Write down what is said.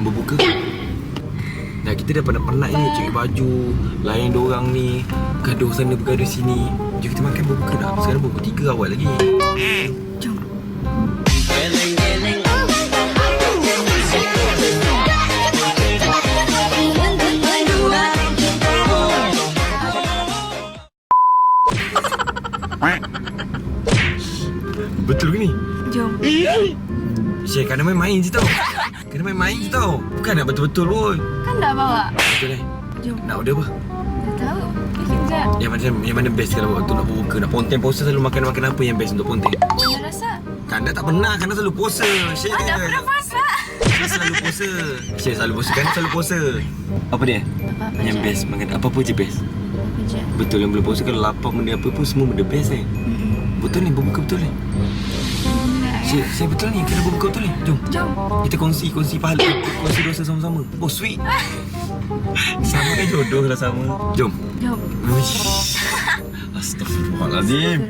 berbuka. Dah kita dah penat-penat ni cari baju, layan diorang ni, gaduh sana bergaduh sini. Jom kita makan berbuka dah. Sekarang pukul 3 awal lagi. Jom. Betul ke ni? Jom. Syekh, kena main-main je tau. Kena main-main je tau. Bukan nak betul-betul pun. Kan dah bawa. Betul Jom. Nak order apa? Dah tahu. Fikir sekejap. Yang mana best kalau waktu nak berbuka? Nak ponteng puasa selalu makan apa yang best untuk ponteng? Mana rasa? Kanda tak pernah, Kanda selalu puasa. Syekh Dah pernah masak. Syekh selalu puasa. Syekh selalu puasa, Kanda selalu puasa. Apa dia? Apa-apa Yang je. best makan apa-apa je best. Apa je. Betul yang boleh puasa kalau lapar benda apa pun semua benda best ni. Betul ni berbuka betul ni. Syekh betul ni, kena berbuka betul ni. Jom. Jom. Kita kongsi pahala, kongsi dosa sama-sama. Oh sweet. Sama kan jodoh lah sama. Jom. Jom. Wish. Astaghfirullahalazim.